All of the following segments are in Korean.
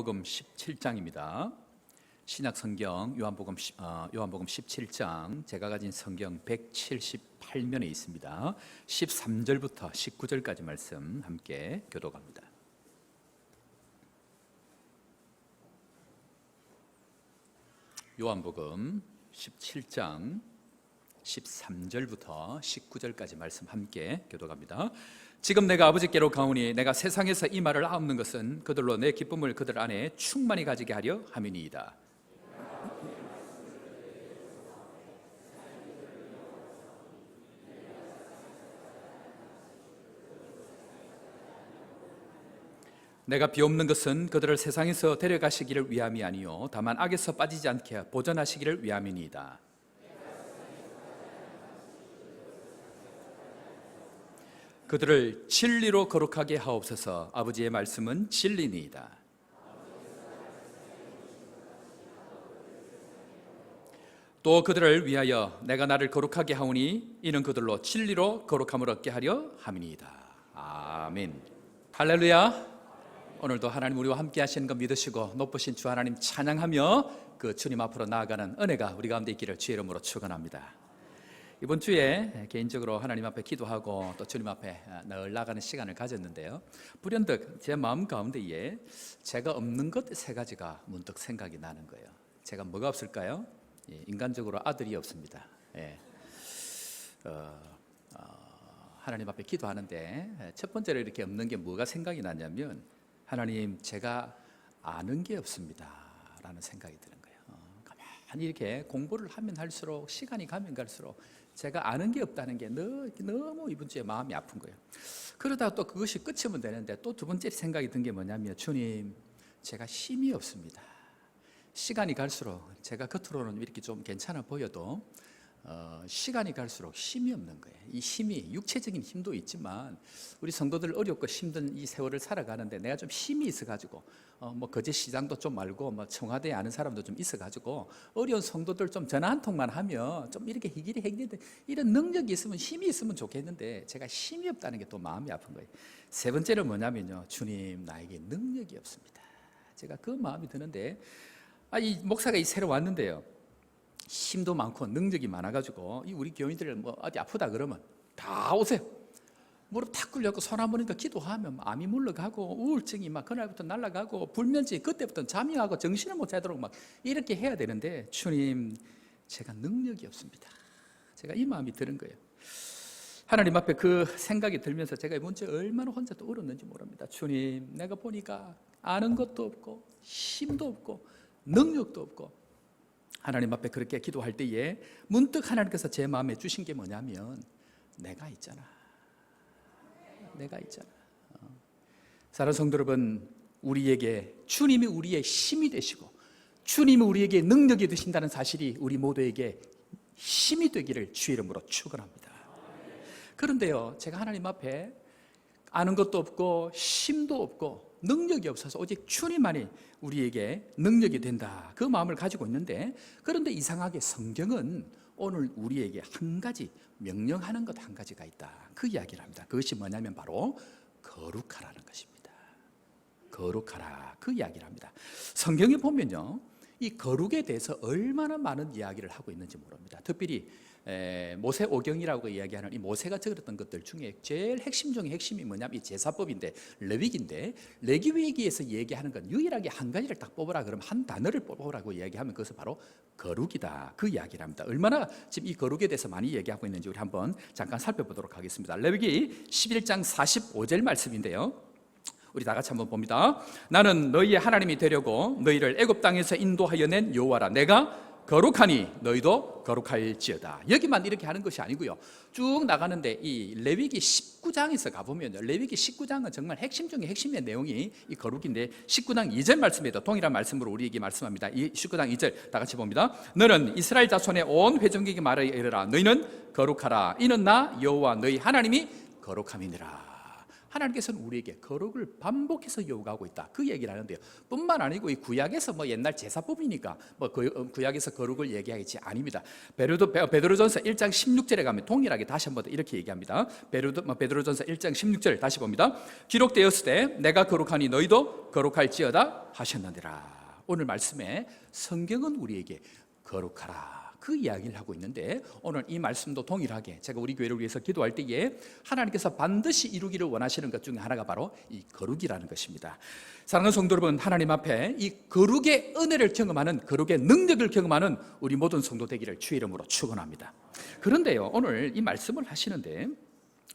요한복음 17장입니다. 신약성경 요한복음 17장, 제가 가진 성경 178면에 있습니다. 13절부터 19절까지 말씀 함께 교독합니다. 요한복음 17장 13절부터 19절까지 말씀 함께 교독합니다. 지금 내가 아버지께로 가오니 내가 세상에서 이 말을 하옵는 것은 그들로 내 기쁨을 그들 안에 충만히 가지게 하려 함이니이다. 내가 비옵는 것은 그들을 세상에서 데려가시기를 위함이 아니요 다만 악에서 빠지지 않게 보전하시기를 위함이니이다. 그들을 진리로 거룩하게 하옵소서. 아버지의 말씀은 진리니이다. 또 그들을 위하여 내가 나를 거룩하게 하오니 이는 그들로 진리로 거룩함을 얻게 하려 함이니이다. 아멘. 할렐루야. 오늘도 하나님 우리와 함께 하시는 것 믿으시고 높으신 주 하나님 찬양하며 그 주님 앞으로 나아가는 은혜가 우리 가운데 있기를 주의 이름으로 축원합니다. 이번 주에 개인적으로 하나님 앞에 기도하고 또 주님 앞에 늘 나가는 시간을 가졌는데요, 불현듯 제 마음 가운데에 제가 없는 것 세 가지가 문득 생각이 나는 거예요. 제가 뭐가 없을까요? 인간적으로 아들이 없습니다. 하나님 앞에 기도하는데 첫 번째로 이렇게 없는 게 뭐가 생각이 나냐면, 하나님 제가 아는 게 없습니다 라는 생각이 드는 거예요. 가만히 이렇게 공부를 하면 할수록, 시간이 가면 갈수록 제가 아는 게 없다는 게 너무 이번 주에 마음이 아픈 거예요. 그러다가 또 그것이 끝이면 되는데 또 두 번째 생각이 든 게 뭐냐면, 주님 제가 힘이 없습니다. 시간이 갈수록 제가 겉으로는 이렇게 좀 괜찮아 보여도 시간이 갈수록 힘이 없는 거예요. 이 힘이 육체적인 힘도 있지만 우리 성도들 어렵고 힘든 이 세월을 살아가는데 내가 좀 힘이 있어가지고 거제 시장도 좀 알고 청와대에 아는 사람도 좀 있어가지고 어려운 성도들 좀 전화 한 통만 하면 좀 이렇게 희길이 해결돼, 이런 능력이 있으면, 힘이 있으면 좋겠는데 제가 힘이 없다는 게 또 마음이 아픈 거예요. 세 번째는 뭐냐면요, 주님 나에게 능력이 없습니다. 제가 그 마음이 드는데, 이 목사가 새로 왔는데요, 힘도 많고 능력이 많아가지고 우리 교인들 어디 아프다 그러면 다 오세요. 무릎 탁 꿇려고 손 한 번이니까 기도하면 암이 물러가고 우울증이 그날부터 날아가고 불면증이 그때부터 잠이 와고 정신을 못 차도록 이렇게 해야 되는데, 주님 제가 능력이 없습니다. 제가 이 마음이 드는 거예요. 하나님 앞에 그 생각이 들면서 제가 이번 주에 얼마나 혼자 또 울었는지 모릅니다. 주님 내가 보니까 아는 것도 없고 힘도 없고 능력도 없고, 하나님 앞에 그렇게 기도할 때에 문득 하나님께서 제 마음에 주신 게 뭐냐면, 내가 있잖아. 사랑하는 성도 여러분, 우리에게 주님이 우리의 힘이 되시고 주님이 우리에게 능력이 되신다는 사실이 우리 모두에게 힘이 되기를 주의 이름으로 축원합니다. 그런데요, 제가 하나님 앞에 아는 것도 없고 힘도 없고 능력이 없어서 오직 주님만이 우리에게 능력이 된다, 그 마음을 가지고 있는데, 그런데 이상하게 성경은 오늘 우리에게 한 가지 명령하는 것 한 가지가 있다, 그 이야기를 합니다. 그것이 뭐냐면 바로 거룩하라는 것입니다. 거룩하라, 그 이야기를 합니다. 성경에 보면요, 이 거룩에 대해서 얼마나 많은 이야기를 하고 있는지 모릅니다. 특별히 모세 오경이라고 이야기하는 이 모세가 적었던 것들 중에 제일 핵심 중에 핵심이 뭐냐면 이 제사법인데, 레위기인데, 레위기에서 얘기하는 건 유일하게 한 가지를 딱 뽑으라 그러면 한 단어를 뽑으라고 이야기하면 그것은 바로 거룩이다, 그 이야기를 합니다. 얼마나 지금 이 거룩에 대해서 많이 얘기하고 있는지 우리 한번 잠깐 살펴보도록 하겠습니다. 레위기 11장 45절 말씀인데요, 우리 다 같이 한번 봅니다. 나는 너희의 하나님이 되려고 너희를 애굽 땅에서 인도하여 낸 여호와라. 내가 거룩하니 너희도 거룩할지어다. 여기만 이렇게 하는 것이 아니고요, 쭉 나가는데 이 레위기 19장에서 가보면, 레위기 19장은 정말 핵심 중에 핵심의 내용이 이 거룩인데, 19장 2절 말씀에도 동일한 말씀으로 우리에게 말씀합니다. 이 19장 2절 다 같이 봅니다. 너는 이스라엘 자손의 온 회중에게 말하여 이르라. 너희는 거룩하라. 이는 나 여호와 너희 하나님이 거룩함이니라. 하나님께서는 우리에게 거룩을 반복해서 요구하고 있다. 그 얘기를 하는데요. 뿐만 아니고 이 구약에서 옛날 제사법이니까 구약에서 거룩을 얘기하겠지 아닙니다. 베드로전서 1장 16절에 가면 동일하게 다시 한번 이렇게 얘기합니다. 베드로전서 1장 16절 다시 봅니다. 기록되었을 때 내가 거룩하니 너희도 거룩할지어다 하셨느니라. 오늘 말씀에 성경은 우리에게 거룩하라 그 이야기를 하고 있는데, 오늘 이 말씀도 동일하게 제가 우리 교회를 위해서 기도할 때에 하나님께서 반드시 이루기를 원하시는 것 중에 하나가 바로 이 거룩이라는 것입니다. 사랑하는 성도 여러분, 하나님 앞에 이 거룩의 은혜를 경험하는, 거룩의 능력을 경험하는 우리 모든 성도 되기를 주의 이름으로 축원합니다. 그런데요, 오늘 이 말씀을 하시는데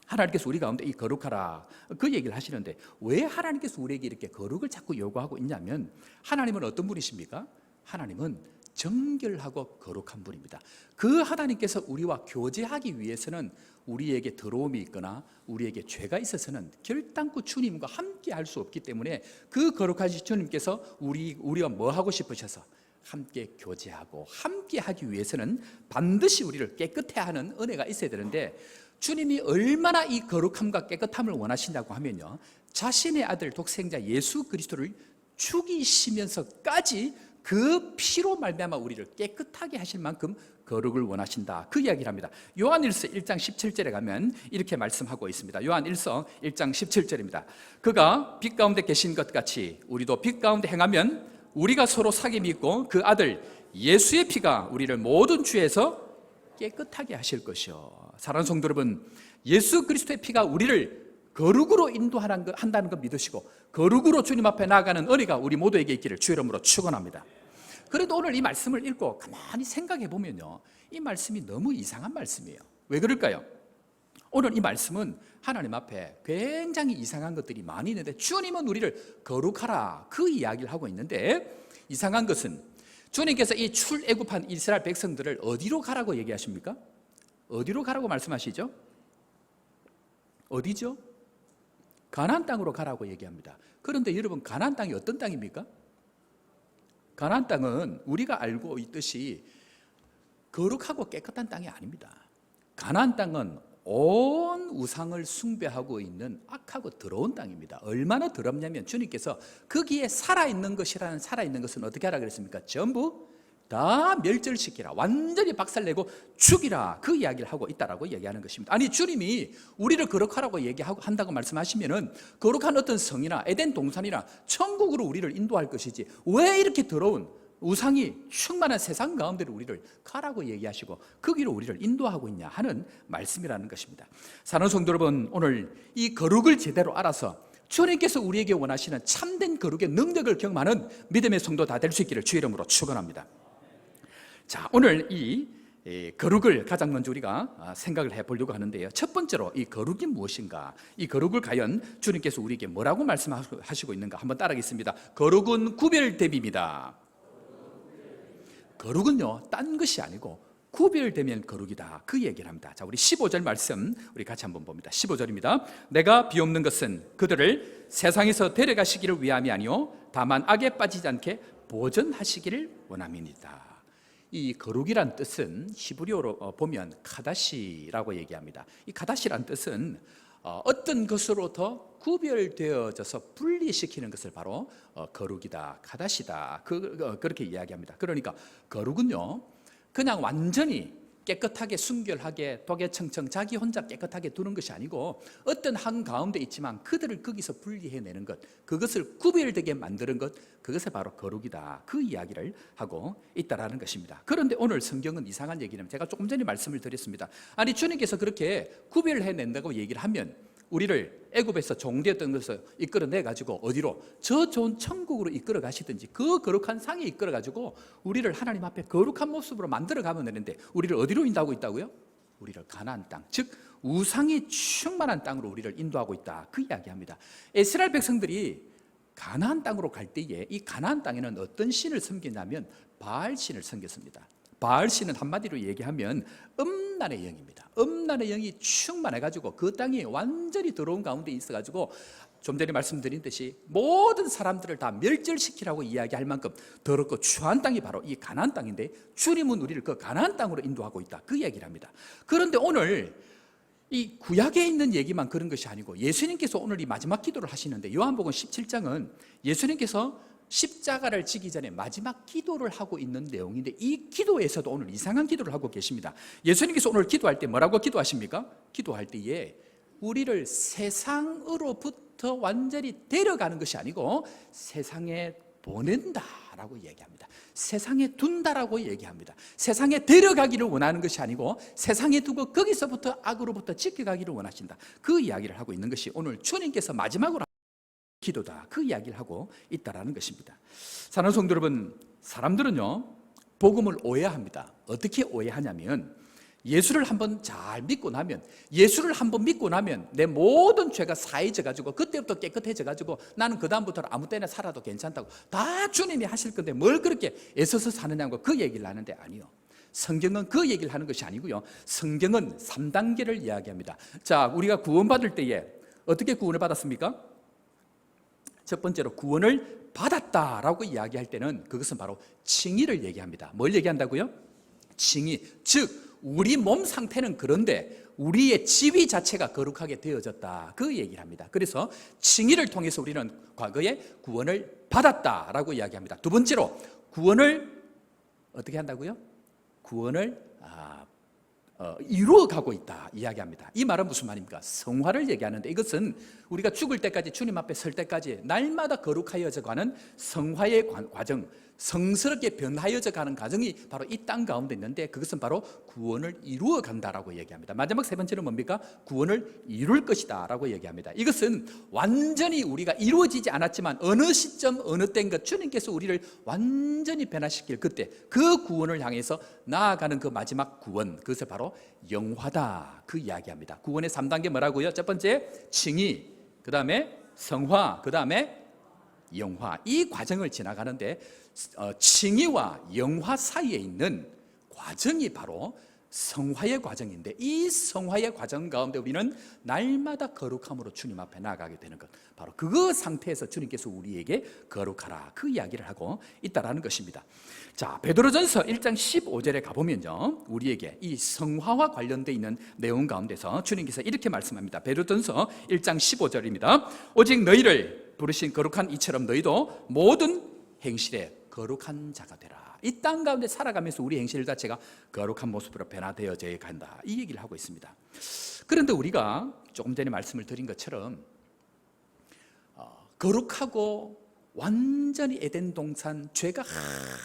하나님께서 우리 가운데 이 거룩하라 그 얘기를 하시는데, 왜 하나님께서 우리에게 이렇게 거룩을 자꾸 요구하고 있냐면, 하나님은 어떤 분이십니까? 하나님은 정결하고 거룩한 분입니다. 그 하나님께서 우리와 교제하기 위해서는 우리에게 더러움이 있거나 우리에게 죄가 있어서는 결단코 주님과 함께 할 수 없기 때문에, 그 거룩하신 주님께서 우리와 뭐 하고 싶으셔서 함께 교제하고 함께 하기 위해서는 반드시 우리를 깨끗해 하는 은혜가 있어야 되는데, 주님이 얼마나 이 거룩함과 깨끗함을 원하신다고 하면요, 자신의 아들 독생자 예수 그리스도를 죽이시면서까지 그 피로 말미암아 우리를 깨끗하게 하실 만큼 거룩을 원하신다, 그 이야기를 합니다. 요한일서 1장 17절에 가면 이렇게 말씀하고 있습니다. 요한일서 1장 17절입니다. 그가 빛 가운데 계신 것 같이 우리도 빛 가운데 행하면 우리가 서로 사귐이 있고 그 아들 예수의 피가 우리를 모든 죄에서 깨끗하게 하실 것이요. 사랑하는 성도 여러분, 예수 그리스도의 피가 우리를 거룩으로 인도한다는 걸 믿으시고 거룩으로 주님 앞에 나아가는 은혜가 우리 모두에게 있기를 주의 이름으로 축원합니다. 그래도 오늘 이 말씀을 읽고 가만히 생각해 보면요, 이 말씀이 너무 이상한 말씀이에요. 왜 그럴까요? 오늘 이 말씀은 하나님 앞에 굉장히 이상한 것들이 많이 있는데, 주님은 우리를 거룩하라 그 이야기를 하고 있는데, 이상한 것은 주님께서 이 출애굽한 이스라엘 백성들을 어디로 가라고 얘기하십니까? 어디로 가라고 말씀하시죠? 어디죠? 가나안 땅으로 가라고 얘기합니다. 그런데 여러분, 가나안 땅이 어떤 땅입니까? 가나안 땅은 우리가 알고 있듯이 거룩하고 깨끗한 땅이 아닙니다. 가나안 땅은 온 우상을 숭배하고 있는 악하고 더러운 땅입니다. 얼마나 더럽냐면 주님께서 거기에 살아있는 것은 어떻게 하라 그랬습니까? 전부 다 멸절시키라, 완전히 박살내고 죽이라, 그 이야기를 하고 있다라고 얘기하는 것입니다. 아니, 주님이 우리를 거룩하라고 한다고 말씀하시면은 거룩한 어떤 성이나 에덴 동산이나 천국으로 우리를 인도할 것이지, 왜 이렇게 더러운 우상이 충만한 세상 가운데로 우리를 가라고 얘기하시고 거기로 우리를 인도하고 있냐 하는 말씀이라는 것입니다. 사랑하는 성도 여러분, 오늘 이 거룩을 제대로 알아서 주님께서 우리에게 원하시는 참된 거룩의 능력을 경험하는 믿음의 성도 다 될 수 있기를 주의 이름으로 축원합니다. 자, 오늘 이 거룩을 가장 먼저 우리가 생각을 해보려고 하는데요, 첫 번째로 이 거룩이 무엇인가, 이 거룩을 과연 주님께서 우리에게 뭐라고 말씀하시고 있는가 한번 따라하겠습니다. 거룩은 구별됨입니다. 거룩은요, 딴 것이 아니고 구별되면 거룩이다, 그 얘기를 합니다. 자, 우리 15절 말씀 우리 같이 한번 봅니다. 15절입니다. 내가 비옵는 것은 그들을 세상에서 데려가시기를 위함이 아니요 다만 악에 빠지지 않게 보전하시기를 원함이니이다. 이 거룩이란 뜻은 히브리어로 보면 카다시라고 얘기합니다. 이 카다시란 뜻은 어떤 것으로부터 구별되어져서 분리시키는 것을 바로 거룩이다, 카다시다, 그렇게 이야기합니다. 그러니까 거룩은요, 그냥 완전히 깨끗하게 순결하게 도개청청 자기 혼자 깨끗하게 두는 것이 아니고, 어떤 한 가운데 있지만 그들을 거기서 분리해내는 것, 그것을 구별되게 만드는 것, 그것이 바로 거룩이다, 그 이야기를 하고 있다라는 것입니다. 그런데 오늘 성경은 이상한 얘기는, 제가 조금 전에 말씀을 드렸습니다. 아니, 주님께서 그렇게 구별해낸다고 얘기를 하면 우리를 애굽에서 종되었던 것을 이끌어내 가지고 어디로, 저 좋은 천국으로 이끌어 가시든지 그 거룩한 상에 이끌어 가지고 우리를 하나님 앞에 거룩한 모습으로 만들어 가면 되는데, 우리를 어디로 인도하고 있다고요? 우리를 가나안 땅, 즉 우상이 충만한 땅으로 우리를 인도하고 있다, 그 이야기합니다. 이스라엘 백성들이 가나안 땅으로 갈 때에 이 가나안 땅에는 어떤 신을 섬기냐면 바알 신을 섬겼습니다. 바알 신은 한마디로 얘기하면 음란의 영입니다. 음란의 영이 충만해가지고 그 땅이 완전히 더러운 가운데 있어가지고, 좀 전에 말씀드린 듯이 모든 사람들을 다 멸절시키라고 이야기할 만큼 더럽고 추한 땅이 바로 이 가나안 땅인데, 주님은 우리를 그 가나안 땅으로 인도하고 있다, 그 얘기를 합니다. 그런데 오늘 이 구약에 있는 얘기만 그런 것이 아니고 예수님께서 오늘 이 마지막 기도를 하시는데 요한복음 17장은 예수님께서 십자가를 지기 전에 마지막 기도를 하고 있는 내용인데 이 기도에서도 오늘 이상한 기도를 하고 계십니다. 예수님께서 오늘 기도할 때 뭐라고 기도하십니까? 기도할 때에 우리를 세상으로부터 완전히 데려가는 것이 아니고 세상에 보낸다라고 얘기합니다. 세상에 둔다라고 얘기합니다. 세상에 데려가기를 원하는 것이 아니고 세상에 두고 거기서부터 악으로부터 지켜가기를 원하신다. 그 이야기를 하고 있는 것이 오늘 주님께서 마지막으로 기도다. 그 이야기를 하고 있다라는 것입니다. 사랑하는 성도 여러분, 사람들은요 복음을 오해합니다. 어떻게 오해하냐면 예수를 한번 잘 믿고 나면, 예수를 한번 믿고 나면 내 모든 죄가 사해져 가지고 그때부터 깨끗해져 가지고 나는 그 다음부터는 아무 때나 살아도 괜찮다고 다 주님이 하실 건데 뭘 그렇게 애써서 사느냐고 그 얘기를 하는데 아니요. 성경은 그 얘기를 하는 것이 아니고요. 성경은 3단계를 이야기합니다. 자, 우리가 구원받을 때에 어떻게 구원을 받았습니까? 첫 번째로 구원을 받았다라고 이야기할 때는 그것은 바로 칭의를 얘기합니다. 뭘 얘기한다고요? 칭의, 즉 우리 몸 상태는 그런데 우리의 지위 자체가 거룩하게 되어졌다. 그 얘기를 합니다. 그래서 칭의를 통해서 우리는 과거에 구원을 받았다라고 이야기합니다. 두 번째로 구원을 어떻게 한다고요? 구원을 이루어가고 있다 이야기합니다. 이 말은 무슨 말입니까? 성화를 얘기하는데 이것은 우리가 죽을 때까지 주님 앞에 설 때까지 날마다 거룩하여져 가는 성화의 과정, 성스럽게 변하여져 가는 과정이 바로 이 땅 가운데 있는데 그것은 바로 구원을 이루어 간다라고 얘기합니다. 마지막 세 번째는 뭡니까? 구원을 이룰 것이다 라고 얘기합니다. 이것은 완전히 우리가 이루어지지 않았지만 어느 시점 어느 때인가 주님께서 우리를 완전히 변화시킬 그때 그 구원을 향해서 나아가는 그 마지막 구원, 그것을 바로 영화다 그 이야기합니다. 구원의 3단계 뭐라고요? 첫 번째 칭의, 그 다음에 성화, 그 다음에 영화. 이 과정을 지나가는데 칭의와 영화 사이에 있는 과정이 바로 성화의 과정인데 이 성화의 과정 가운데 우리는 날마다 거룩함으로 주님 앞에 나아가게 되는 것, 바로 그 상태에서 주님께서 우리에게 거룩하라 그 이야기를 하고 있다라는 것입니다. 자, 베드로전서 1장 15절에 가보면요 우리에게 이 성화와 관련되어 있는 내용 가운데서 주님께서 이렇게 말씀합니다. 베드로전서 1장 15절입니다. 오직 너희를 부르신 거룩한 이처럼 너희도 모든 행실에 거룩한 자가 되라. 이 땅 가운데 살아가면서 우리 행실 자체가 거룩한 모습으로 변화되어져야 한다 이 얘기를 하고 있습니다. 그런데 우리가 조금 전에 말씀을 드린 것처럼 거룩하고 완전히 에덴 동산 죄가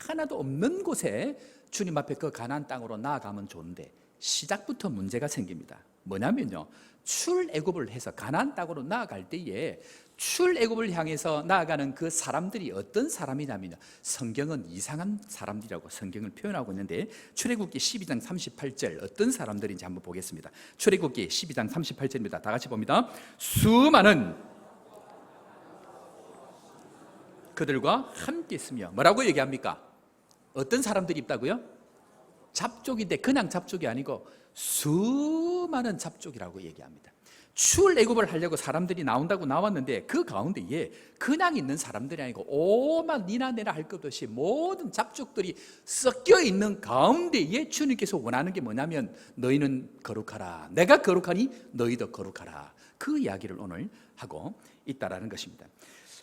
하나도 없는 곳에 주님 앞에 그 가나안 땅으로 나아가면 좋은데 시작부터 문제가 생깁니다. 뭐냐면요 출애굽을 해서 가나안 땅으로 나아갈 때에 출애굽을 향해서 나아가는 그 사람들이 어떤 사람이냐면요 성경은 이상한 사람들이라고 성경을 표현하고 있는데 출애굽기 12장 38절 어떤 사람들인지 한번 보겠습니다. 출애굽기 12장 38절입니다. 다 같이 봅니다. 수많은 그들과 함께 있으며 뭐라고 얘기합니까? 어떤 사람들이 있다고요? 잡족인데 그냥 잡족이 아니고 수많은 잡족이라고 얘기합니다. 출애굽을 하려고 사람들이 나온다고 나왔는데 그 가운데에 그냥 있는 사람들이 아니고 오만 니나 내나 할 것 없이 모든 잡족들이 섞여 있는 가운데에 주님께서 원하는 게 뭐냐면 너희는 거룩하라, 내가 거룩하니 너희도 거룩하라 그 이야기를 오늘 하고 있다라는 것입니다.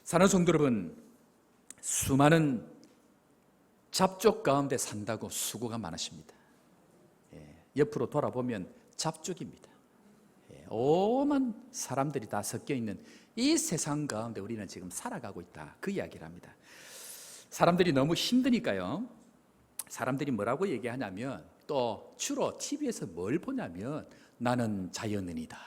사랑하는 성도 여러분, 수많은 잡족 가운데 산다고 수고가 많으십니다. 옆으로 돌아보면 잡족입니다. 오만 사람들이 다 섞여 있는 이 세상 가운데 우리는 지금 살아가고 있다 그 이야기를 합니다. 사람들이 너무 힘드니까요 사람들이 뭐라고 얘기하냐면 또 주로 TV에서 뭘 보냐면 나는 자연인이다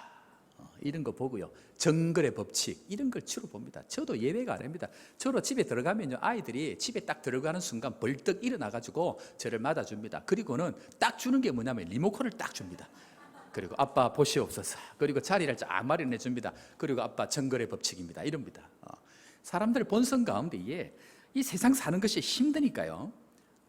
이런 거 보고요 정글의 법칙 이런 걸 주로 봅니다. 저도 예외가 아닙니다. 저도 집에 들어가면요 아이들이 집에 딱 들어가는 순간 벌떡 일어나가지고 저를 맞아줍니다. 그리고는 딱 주는 게 뭐냐면 리모컨을 딱 줍니다. 그리고 아빠 보시옵소서. 그리고 자리를 쫙 마련해 줍니다. 그리고 아빠 정글의 법칙입니다. 이럽니다. 사람들 본성 가운데에 이 세상 사는 것이 힘드니까요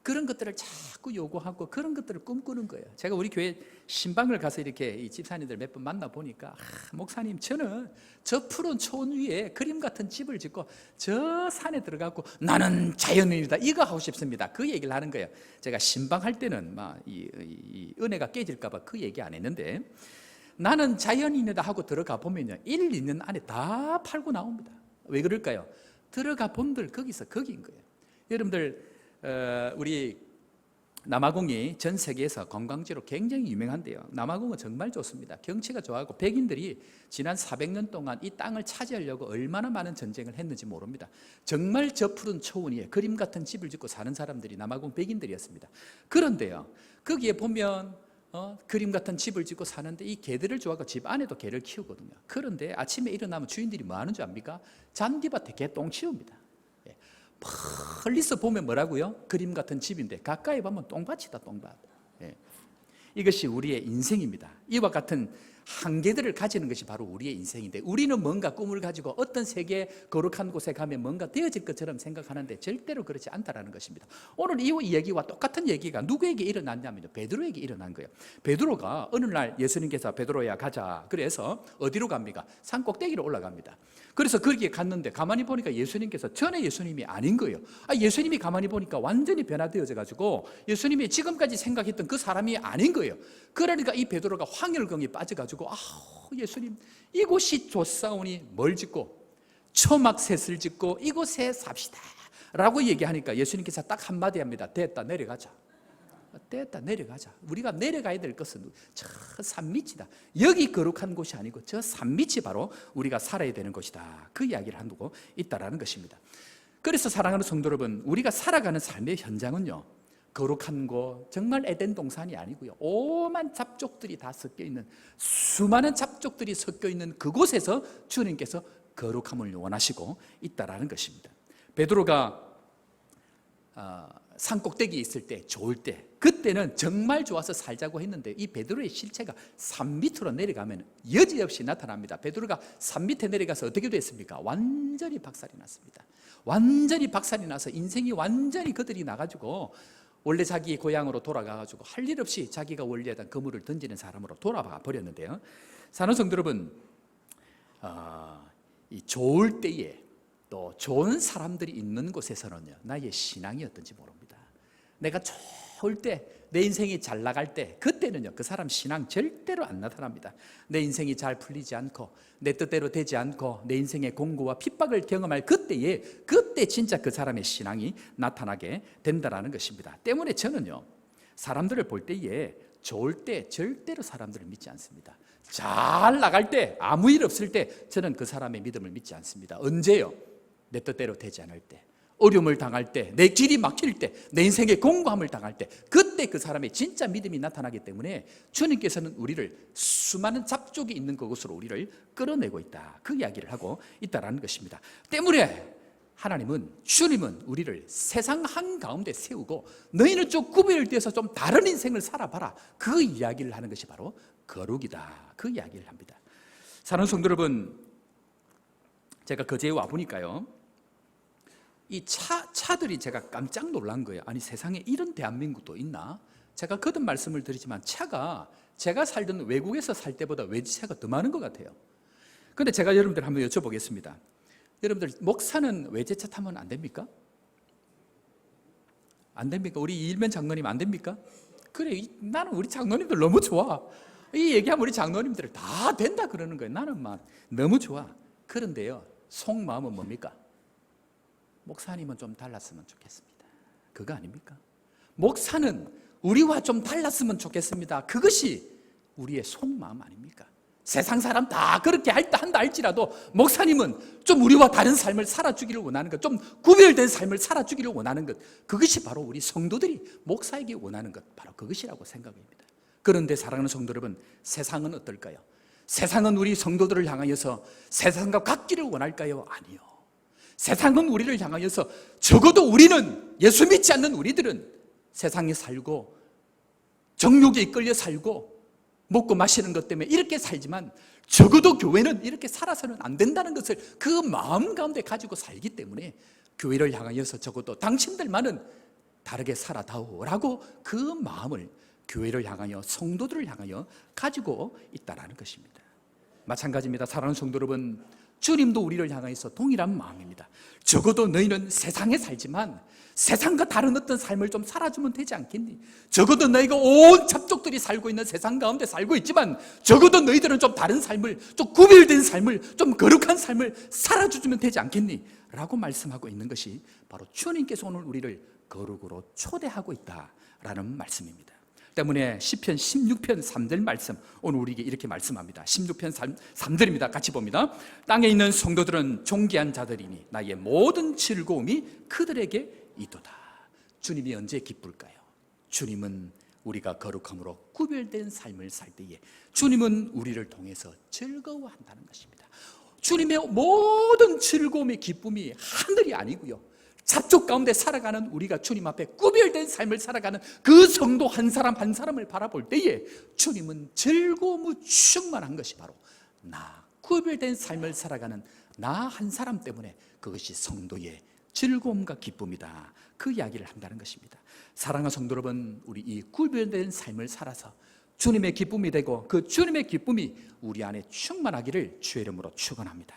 그런 것들을 자꾸 요구하고 그런 것들을 꿈꾸는 거예요. 제가 우리 교회 신방을 가서 이렇게 이 집사님들 몇 번 만나 보니까 목사님 저는 저 푸른 초원 위에 그림 같은 집을 짓고 저 산에 들어가고 나는 자연인이다 이거 하고 싶습니다. 그 얘기를 하는 거예요. 제가 신방할 때는 막 이 은혜가 깨질까 봐 그 얘기 안 했는데 나는 자연인이다 하고 들어가 보면요, 1, 2년 안에 다 팔고 나옵니다. 왜 그럴까요? 들어가 본들 거기서 거기인 거예요. 여러분들 우리 남아공이 전 세계에서 관광지로 굉장히 유명한데요, 남아공은 정말 좋습니다. 경치가 좋아하고 백인들이 지난 400년 동안 이 땅을 차지하려고 얼마나 많은 전쟁을 했는지 모릅니다. 정말 저 푸른 초원 위에 그림 같은 집을 짓고 사는 사람들이 남아공 백인들이었습니다. 그런데요, 거기에 보면 그림 같은 집을 짓고 사는데 이 개들을 좋아하고 집 안에도 개를 키우거든요. 그런데 아침에 일어나면 주인들이 뭐 하는 줄 압니까? 잔디밭에 개 똥 치웁니다. 멀리서 보면 뭐라고요? 그림 같은 집인데 가까이 보면 똥밭이다, 똥밭. 이것이 우리의 인생입니다. 이와 같은 한계들을 가지는 것이 바로 우리의 인생인데, 우리는 뭔가 꿈을 가지고 어떤 세계 거룩한 곳에 가면 뭔가 되어질 것처럼 생각하는데 절대로 그렇지 않다라는 것입니다. 오늘 이 이야기와 똑같은 얘기가 누구에게 일어났냐면요, 베드로에게 일어난 거예요. 베드로가 어느 날 예수님께서 베드로야 가자, 그래서 어디로 갑니까? 산 꼭대기로 올라갑니다. 그래서 거기에 갔는데 가만히 보니까 예수님께서 전에 예수님이 아닌 거예요. 예수님이 가만히 보니까 완전히 변화되어져 가지고 예수님이 지금까지 생각했던 그 사람이 아닌 거예요. 그러니까 이 베드로가 황열경에 빠져가지고 예수님, 이곳이 좋사오니 뭘 짓고 초막셋을 짓고 이곳에 삽시다 라고 얘기하니까 예수님께서 딱 한마디 합니다. 됐다, 내려가자. 됐다, 내려가자. 우리가 내려가야 될 것은 저 산밑이다. 여기 거룩한 곳이 아니고 저 산밑이 바로 우리가 살아야 되는 곳이다. 그 이야기를 하고 있다라는 것입니다. 그래서 사랑하는 성도 여러분, 우리가 살아가는 삶의 현장은요, 거룩한 곳, 정말 에덴 동산이 아니고요, 오만 잡족들이 다 섞여 있는, 수많은 잡족들이 섞여 있는 그곳에서 주님께서 거룩함을 원하시고 있다라는 것입니다. 베드로가 산 꼭대기에 있을 때, 좋을 때, 그때는 정말 좋아서 살자고 했는데 이 베드로의 실체가 산 밑으로 내려가면 여지없이 나타납니다. 베드로가 산 밑에 내려가서 어떻게 됐습니까? 완전히 박살이 났습니다. 완전히 박살이 나서 인생이 완전히 거들이 나가지고 원래 자기 고향으로 돌아가가지고 할 일 없이 자기가 원래 하던 그물을 던지는 사람으로 돌아가 버렸는데요, 사는 성도 여러분, 이 좋을 때에 또 좋은 사람들이 있는 곳에서는요, 나의 신앙이 어떤지 모릅니다. 내가 좋을 때, 내 인생이 잘 나갈 때, 그때는요, 그 사람 신앙 절대로 안 나타납니다. 내 인생이 잘 풀리지 않고 내 뜻대로 되지 않고 내 인생의 공고와 핍박을 경험할 그때 진짜 그 사람의 신앙이 나타나게 된다라는 것입니다. 때문에 저는요, 사람들을 볼 때에 좋을 때 절대로 사람들을 믿지 않습니다. 잘 나갈 때, 아무 일 없을 때 저는 그 사람의 믿음을 믿지 않습니다. 언제요? 내 뜻대로 되지 않을 때, 어려움을 당할 때, 내 길이 막힐 때, 내 인생의 공고함을 당할 때, 그때 그 사람의 진짜 믿음이 나타나기 때문에 주님께서는 우리를 수많은 잡족이 있는 그곳으로 우리를 끌어내고 있다, 그 이야기를 하고 있다라는 것입니다. 때문에 하나님은, 주님은 우리를 세상 한가운데 세우고 너희는 좀 구별되어서 좀 다른 인생을 살아봐라, 그 이야기를 하는 것이 바로 거룩이다, 그 이야기를 합니다. 사랑하는 성도 여러분, 제가 거제에 와보니까요, 이 차들이 제가 깜짝 놀란 거예요. 아니, 세상에 이런 대한민국도 있나? 제가 거듭 말씀을 드리지만 차가 제가 살던 외국에서 살 때보다 외제차가 더 많은 것 같아요. 그런데 제가 여러분들 한번 여쭤보겠습니다. 여러분들, 목사는 외제차 타면 안 됩니까? 안 됩니까? 우리 이일면 장로님 안 됩니까? 그래, 나는 우리 장로님들 너무 좋아. 이 얘기하면 우리 장로님들 다 된다 그러는 거예요. 나는 막 너무 좋아. 그런데요, 속마음은 뭡니까? 목사님은 좀 달랐으면 좋겠습니다. 그거 아닙니까? 목사는 우리와 좀 달랐으면 좋겠습니다. 그것이 우리의 속마음 아닙니까? 세상 사람 다 그렇게 한다 할지라도 목사님은 좀 우리와 다른 삶을 살아주기를 원하는 것, 좀 구별된 삶을 살아주기를 원하는 것, 그것이 바로 우리 성도들이 목사에게 원하는 것, 바로 그것이라고 생각합니다. 그런데 사랑하는 성도 여러분, 세상은 어떨까요? 세상은 우리 성도들을 향하여서 세상과 같기를 원할까요? 아니요. 세상은 우리를 향하여서, 적어도 우리는, 예수 믿지 않는 우리들은 세상에 살고 정욕에 이끌려 살고 먹고 마시는 것 때문에 이렇게 살지만, 적어도 교회는 이렇게 살아서는 안 된다는 것을 그 마음 가운데 가지고 살기 때문에 교회를 향하여서 적어도 당신들만은 다르게 살아다오라고 그 마음을 교회를 향하여, 성도들을 향하여 가지고 있다는 것입니다. 마찬가지입니다. 사랑하는 성도 여러분, 주님도 우리를 향해서 동일한 마음입니다. 적어도 너희는 세상에 살지만 세상과 다른 어떤 삶을 좀 살아주면 되지 않겠니? 적어도 너희가 온 잡족들이 살고 있는 세상 가운데 살고 있지만 적어도 너희들은 좀 다른 삶을, 좀 구별된 삶을, 좀 거룩한 삶을 살아주면 되지 않겠니? 라고 말씀하고 있는 것이 바로 주님께서 오늘 우리를 거룩으로 초대하고 있다라는 말씀입니다. 때문에 시편 16편 3절 말씀, 오늘 우리에게 이렇게 말씀합니다. 16편 3절입니다. 같이 봅니다. 땅에 있는 성도들은 존귀한 자들이니 나의 모든 즐거움이 그들에게 이도다. 주님이 언제 기쁠까요? 주님은 우리가 거룩함으로 구별된 삶을 살 때에 주님은 우리를 통해서 즐거워한다는 것입니다. 주님의 모든 즐거움의 기쁨이 하늘이 아니고요, 잡족 가운데 살아가는 우리가 주님 앞에 구별된 삶을 살아가는 그 성도 한 사람 한 사람을 바라볼 때에 주님은 즐거움이 충만한 것이 바로 나, 구별된 삶을 살아가는 나 한 사람 때문에 그것이 성도의 즐거움과 기쁨이다, 그 이야기를 한다는 것입니다. 사랑하는 성도 여러분, 우리 이 구별된 삶을 살아서 주님의 기쁨이 되고 그 주님의 기쁨이 우리 안에 충만하기를 주의 이름으로 축원합니다.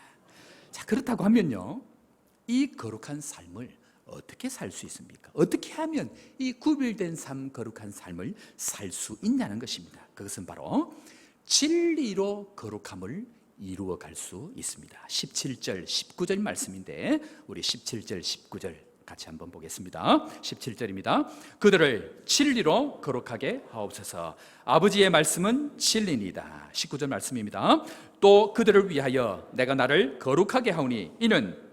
자, 그렇다고 하면요, 이 거룩한 삶을 어떻게 살 수 있습니까? 어떻게 하면 이 구별된 삶, 거룩한 삶을 살 수 있냐는 것입니다. 그것은 바로 진리로 거룩함을 이루어 갈 수 있습니다. 17절, 19절 말씀인데 우리 17절, 19절 같이 한번 보겠습니다. 17절입니다. 그들을 진리로 거룩하게 하옵소서. 아버지의 말씀은 진리니이다. 19절 말씀입니다. 또 그들을 위하여 내가 나를 거룩하게 하오니 이는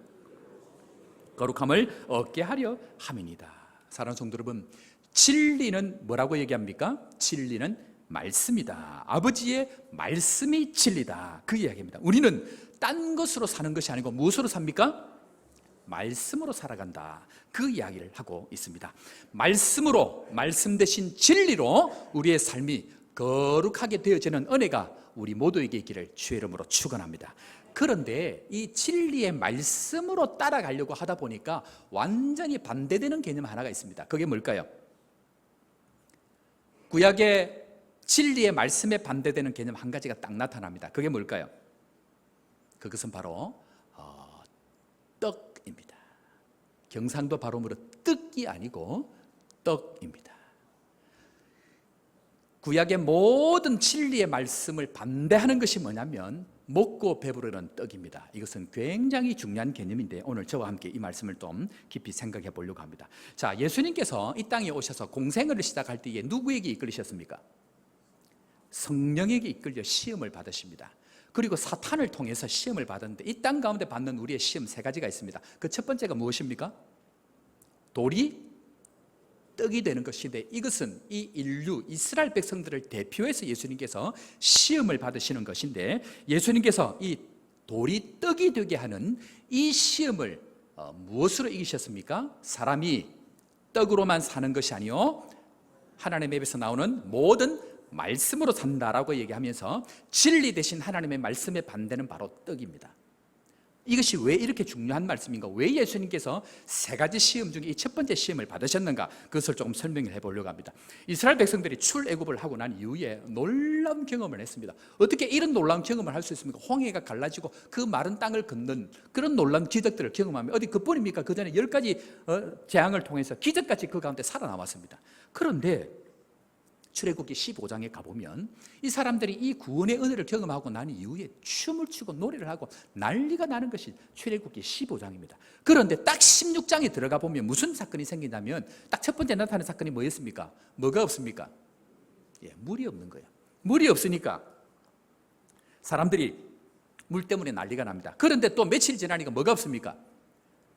거룩함을 얻게 하려 함이니이다. 사랑하는 성도 여러분, 진리는 뭐라고 얘기합니까? 진리는 말씀이다. 아버지의 말씀이 진리다, 그 이야기입니다. 우리는 딴 것으로 사는 것이 아니고 무엇으로 삽니까? 말씀으로 살아간다, 그 이야기를 하고 있습니다. 말씀으로, 말씀 대신 진리로 우리의 삶이 거룩하게 되어지는 은혜가 우리 모두에게 있기를 주의 이름으로 축원합니다. 그런데 이 진리의 말씀으로 따라가려고 하다 보니까 완전히 반대되는 개념 하나가 있습니다. 그게 뭘까요? 구약의 진리의 말씀에 반대되는 개념 한 가지가 딱 나타납니다. 그게 뭘까요? 그것은 바로 떡입니다. 경상도 발음으로 떡이 아니고 떡입니다. 구약의 모든 진리의 말씀을 반대하는 것이 뭐냐면 먹고 배부르는 떡입니다. 이것은 굉장히 중요한 개념인데 오늘 저와 함께 이 말씀을 좀 깊이 생각해 보려고 합니다. 자, 예수님께서 이 땅에 오셔서 공생애를 시작할 때에 누구에게 이끌리셨습니까? 성령에게 이끌려 시험을 받으십니다. 그리고 사탄을 통해서 시험을 받았는데 이 땅 가운데 받는 우리의 시험 세 가지가 있습니다. 그 첫 번째가 무엇입니까? 돌이 떡이 되는 것인데, 이것은 이 인류 이스라엘 백성들을 대표해서 예수님께서 시험을 받으시는 것인데, 예수님께서 이 돌이 떡이 되게 하는 이 시험을 무엇으로 이기셨습니까? 사람이 떡으로만 사는 것이 아니요 하나님의 입에서 나오는 모든 말씀으로 산다라고 얘기하면서 진리 대신 하나님의 말씀에 반대는 바로 떡입니다. 이것이 왜 이렇게 중요한 말씀인가? 왜 예수님께서 세 가지 시험 중에 이 첫 번째 시험을 받으셨는가? 그것을 조금 설명을 해보려고 합니다. 이스라엘 백성들이 출애굽을 하고 난 이후에 놀라운 경험을 했습니다. 어떻게 이런 놀라운 경험을 할 수 있습니까? 홍해가 갈라지고 그 마른 땅을 걷는 그런 놀라운 기적들을 경험하면 어디 그뿐입니까? 그 전에 10가지 재앙을 통해서 기적같이 그 가운데 살아남았습니다. 그런데 출애굽기 15장에 가보면 이 사람들이 이 구원의 은혜를 경험하고 난 이후에 춤을 추고 노래를 하고 난리가 나는 것이 출애굽기 15장입니다. 그런데 딱 16장에 들어가 보면 무슨 사건이 생기냐면 딱 첫 번째 나타나는 사건이 뭐였습니까? 뭐가 없습니까? 물이 없는 거예요. 물이 없으니까 사람들이 물 때문에 난리가 납니다. 그런데 또 며칠 지나니까 뭐가 없습니까?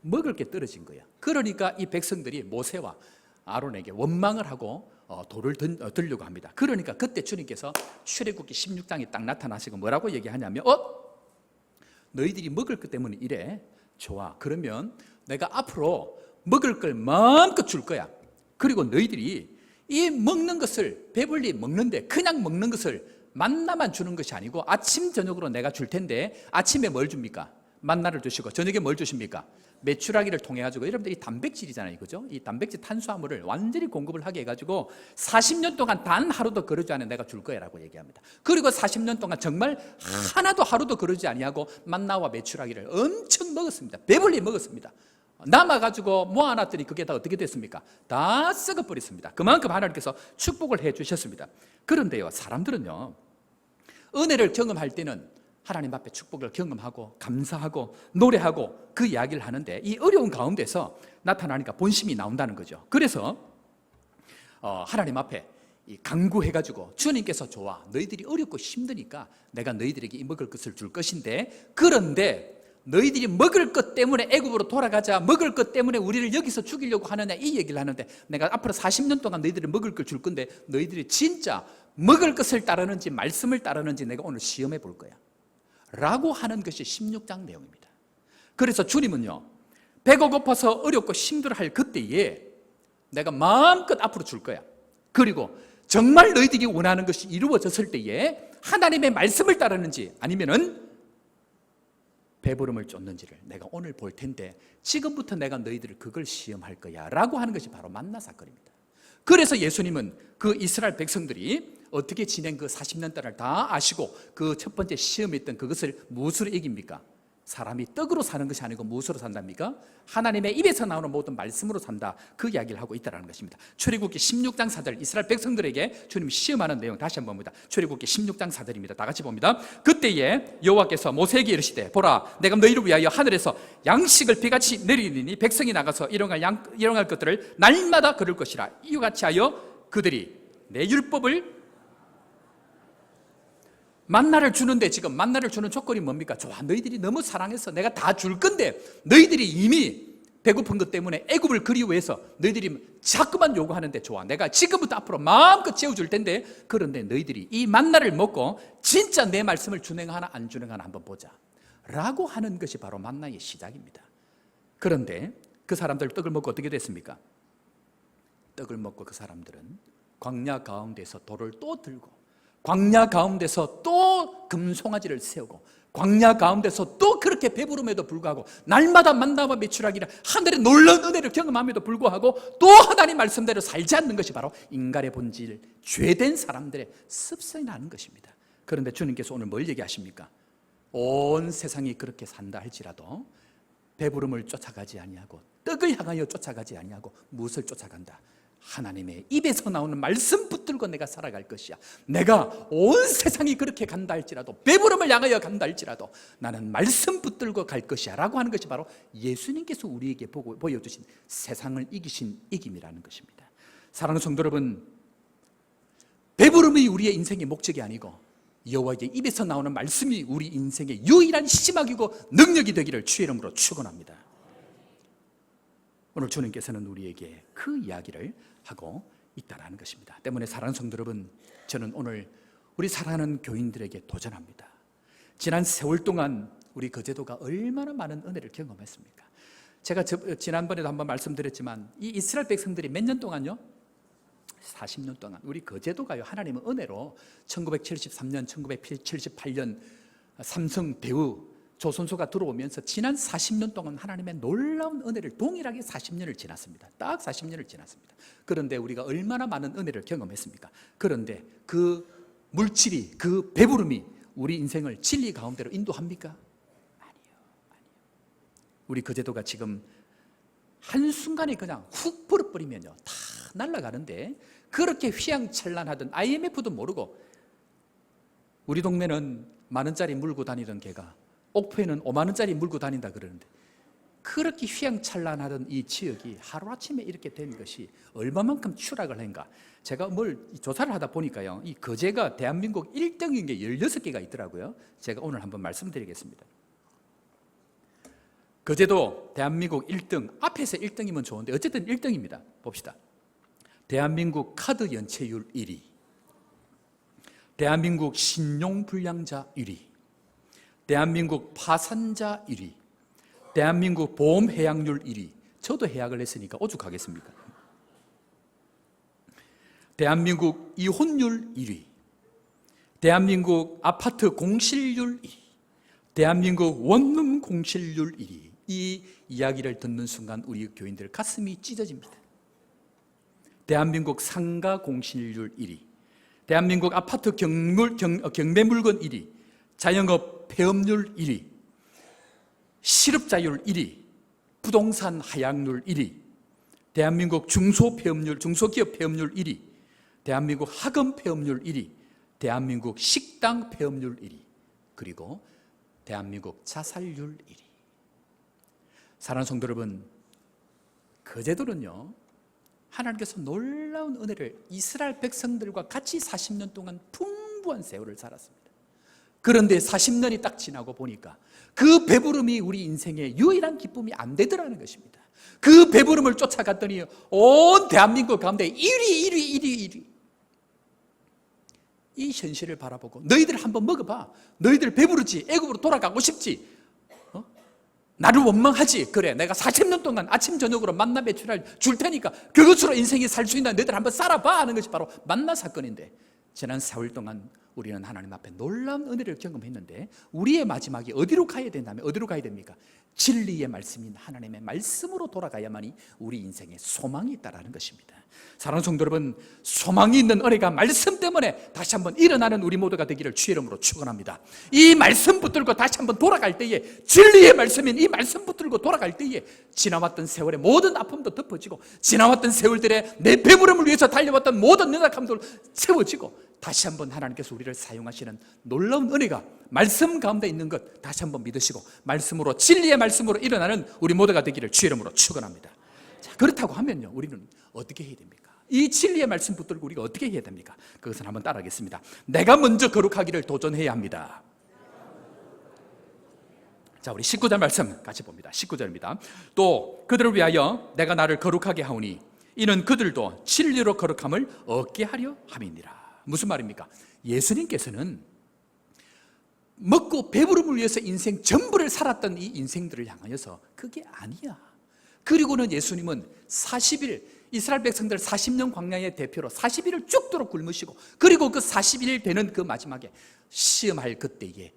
먹을 게 떨어진 거예요. 그러니까 이 백성들이 모세와 아론에게 원망을 하고 돌을 들려고 합니다. 그러니까 그때 주님께서 출애굽기 16장에 딱 나타나시고 뭐라고 얘기하냐면 너희들이 먹을 것 때문에 이래? 좋아, 그러면 내가 앞으로 먹을 걸 마음껏 줄 거야. 그리고 너희들이 이 먹는 것을 배불리 먹는데 그냥 먹는 것을 만나만 주는 것이 아니고 아침 저녁으로 내가 줄 텐데 아침에 뭘 줍니까? 만나를 주시고 저녁에 뭘 주십니까? 메추라기를 통해 가지고 여러분들 이 단백질이잖아요, 그죠? 이 단백질 탄수화물을 완전히 공급을 하게 해가지고 40년 동안 단 하루도 거르지 않아 내가 줄 거야라고 얘기합니다. 그리고 40년 동안 정말 하나도 하루도 거르지 아니하고 만나와 메추라기를 엄청 먹었습니다. 배불리 먹었습니다. 남아가지고 모아놨더니 그게 다 어떻게 됐습니까? 다 썩어버렸습니다. 그만큼 하나님께서 축복을 해주셨습니다. 그런데요, 사람들은요, 은혜를 경험할 때는 하나님 앞에 축복을 경험하고 감사하고 노래하고 그 이야기를 하는데, 이 어려운 가운데서 나타나니까 본심이 나온다는 거죠. 그래서 하나님 앞에 간구해가지고, 주님께서 좋아, 너희들이 어렵고 힘드니까 내가 너희들에게 이 먹을 것을 줄 것인데, 그런데 너희들이 먹을 것 때문에 애굽으로 돌아가자, 먹을 것 때문에 우리를 여기서 죽이려고 하느냐, 이 얘기를 하는데, 내가 앞으로 40년 동안 너희들이 먹을 걸 줄 건데 너희들이 진짜 먹을 것을 따르는지 말씀을 따르는지 내가 오늘 시험해 볼 거야 라고 하는 것이 16장 내용입니다. 그래서 주님은요, 배가 고파서 어렵고 힘들어할 그때에 내가 마음껏 앞으로 줄 거야. 그리고 정말 너희들이 원하는 것이 이루어졌을 때에 하나님의 말씀을 따르는지 아니면은 배부름을 쫓는지를 내가 오늘 볼 텐데, 지금부터 내가 너희들을 그걸 시험할 거야 라고 하는 것이 바로 만나 사건입니다. 그래서 예수님은 그 이스라엘 백성들이 어떻게 지낸 그 40년 동안을 다 아시고 그 첫 번째 시험했던 그것을 무엇으로 이깁니까? 사람이 떡으로 사는 것이 아니고 무엇으로 산답니까? 하나님의 입에서 나오는 모든 말씀으로 산다, 그 이야기를 하고 있다는 것입니다. 출애굽기 16장 4절, 이스라엘 백성들에게 주님이 시험하는 내용 다시 한번 봅니다. 출애굽기 16장 4절입니다. 다 같이 봅니다. 그때에 여호와께서 모세에게 이르시되, 보라, 내가 너희를 위하여 하늘에서 양식을 비같이 내리리니 백성이 나가서 일용할 것들을 날마다 거둘 것이라. 이와 같이 하여 그들이 내 율법을, 만나를 주는데 지금 만나를 주는 조건이 뭡니까? 좋아, 너희들이 너무 사랑해서 내가 다 줄 건데 너희들이 이미 배고픈 것 때문에 애굽을 그리워해서 너희들이 자꾸만 요구하는데, 좋아, 내가 지금부터 앞으로 마음껏 채워줄 텐데, 그런데 너희들이 이 만나를 먹고 진짜 내 말씀을 준행하나 안 준행하나 한번 보자 라고 하는 것이 바로 만나의 시작입니다. 그런데 그 사람들 떡을 먹고 어떻게 됐습니까? 떡을 먹고 그 사람들은 광야 가운데서 돌을 또 들고, 광야 가운데서 또 금송아지를 세우고, 광야 가운데서 또 그렇게 배부름에도 불구하고 날마다 만나와 메추라기라 하늘의 놀라운 은혜를 경험함에도 불구하고 또 하나님 말씀대로 살지 않는 것이 바로 인간의 본질, 죄된 사람들의 습성이라는 것입니다. 그런데 주님께서 오늘 뭘 얘기하십니까? 온 세상이 그렇게 산다 할지라도 배부름을 쫓아가지 아니하고 떡을 향하여 쫓아가지 아니하고 무엇을 쫓아간다? 하나님의 입에서 나오는 말씀 붙들고 내가 살아갈 것이야. 내가 온 세상이 그렇게 간다 할지라도, 배부름을 향하여 간다 할지라도 나는 말씀 붙들고 갈 것이야 라고 하는 것이 바로 예수님께서 우리에게 보여주신 세상을 이기신 이김이라는 것입니다. 사랑하는 성도 여러분, 배부름이 우리의 인생의 목적이 아니고 여호와의 입에서 나오는 말씀이 우리 인생의 유일한 시막이고 능력이 되기를 주의 이름으로 축원합니다. 오늘 주님께서는 우리에게 그 이야기를 하고 있다는 것입니다. 때문에 사랑하는 성도 여러분, 저는 오늘 우리 사랑하는 교인들에게 도전합니다. 지난 세월 동안 우리 거제도가 얼마나 많은 은혜를 경험했습니까? 제가 지난번에도 한번 말씀드렸지만 이 이스라엘 백성들이 몇 년 동안요? 40년 동안 우리 거제도가요, 하나님의 은혜로 1973년, 1978년 삼성 대우 조선소가 들어오면서 지난 40년 동안 하나님의 놀라운 은혜를 동일하게 40년을 지났습니다. 딱 40년을 지났습니다. 그런데 우리가 얼마나 많은 은혜를 경험했습니까? 그런데 그 물질이, 그 배부름이 우리 인생을 진리 가운데로 인도합니까? 아니요. 우리 거제도가 지금 한순간에 그냥 훅 버려버리면요, 다 날아가는데, 그렇게 휘황찬란하던 IMF도 모르고 우리 동네는 10,000원짜리 물고 다니던 개가 옥포에는 50,000원짜리 물고 다닌다 그러는데, 그렇게 휘황찬란하던 이 지역이 하루아침에 이렇게 된 것이 얼마만큼 추락을 한가. 제가 뭘 조사를 하다 보니까요, 이 거제가 대한민국 1등인 게 16개가 있더라고요. 제가 오늘 한번 말씀드리겠습니다. 거제도 대한민국 1등, 앞에서 1등이면 좋은데 어쨌든 1등입니다. 봅시다. 대한민국 카드 연체율 1위, 대한민국 신용불량자 1위, 대한민국 파산자 1위, 대한민국 보험 해약률 1위. 저도 해약을 했으니까 오죽하겠습니까? 대한민국 이혼율 1위, 대한민국 아파트 공실률 1위, 대한민국 원룸 공실률 1위. 이 이야기를 듣는 순간 우리 교인들 가슴이 찢어집니다. 대한민국 상가 공실률 1위, 대한민국 아파트 경매 물건 1위, 자영업 폐업률 1위, 실업자율 1위, 부동산 하향률 1위, 대한민국 중소기업 폐업률 1위, 대한민국 학원 폐업률 1위, 대한민국 식당 폐업률 1위, 그리고 대한민국 자살률 1위. 사랑하는 성도 여러분, 그 제도는요, 하나님께서 놀라운 은혜를 이스라엘 백성들과 같이 40년 동안 풍부한 세월을 살았습니다. 그런데 40년이 딱 지나고 보니까 그 배부름이 우리 인생의 유일한 기쁨이 안 되더라는 것입니다. 그 배부름을 쫓아갔더니 온 대한민국 가운데 1위. 이 현실을 바라보고 너희들 한번 먹어봐. 너희들 배부르지? 애굽으로 돌아가고 싶지? 나를 원망하지? 그래, 내가 40년 동안 아침 저녁으로 만나 매출을 줄 테니까 그것으로 인생이 살 수 있나 너희들 한번 살아봐 하는 것이 바로 만나 사건인데, 지난 4월 동안 우리는 하나님 앞에 놀라운 은혜를 경험했는데 우리의 마지막이 어디로 가야 된다면 어디로 가야 됩니까? 진리의 말씀인 하나님의 말씀으로 돌아가야만이 우리 인생에 소망이 있다는 것입니다. 사랑하는 성도 여러분, 소망이 있는 은혜가 말씀 때문에 다시 한번 일어나는 우리 모두가 되기를 주의 이름으로 축원합니다. 이 말씀 붙들고 다시 한번 돌아갈 때에, 진리의 말씀인 이 말씀 붙들고 돌아갈 때에 지나왔던 세월의 모든 아픔도 덮어지고, 지나왔던 세월들의 내 배부름을 위해서 달려왔던 모든 연약함도 채워지고, 다시 한번 하나님께서 우리를 사용하시는 놀라운 은혜가 말씀 가운데 있는 것 다시 한번 믿으시고, 말씀으로, 진리의 말씀으로 일어나는 우리 모두가 되기를 주의 이름으로 축원합니다. 자, 그렇다고 하면요, 우리는 어떻게 해야 됩니까? 이 진리의 말씀 붙들고 우리가 어떻게 해야 됩니까? 그것은 한번 따라하겠습니다. 내가 먼저 거룩하기를 도전해야 합니다. 자, 우리 19절 말씀 같이 봅니다. 19절입니다. 또 그들을 위하여 내가 나를 거룩하게 하오니 이는 그들도 진리로 거룩함을 얻게 하려 함이니라. 무슨 말입니까? 예수님께서는 먹고 배부름을 위해서 인생 전부를 살았던 이 인생들을 향하여서 그게 아니야. 그리고는 예수님은 40일, 이스라엘 백성들 40년 광야의 대표로 40일을 죽도록 굶으시고, 그리고 그 40일 되는 그 마지막에 시험할 그때에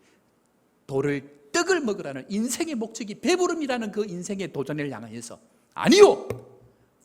떡을 먹으라는 인생의 목적이 배부름이라는 그 인생의 도전을 향하여서, 아니요,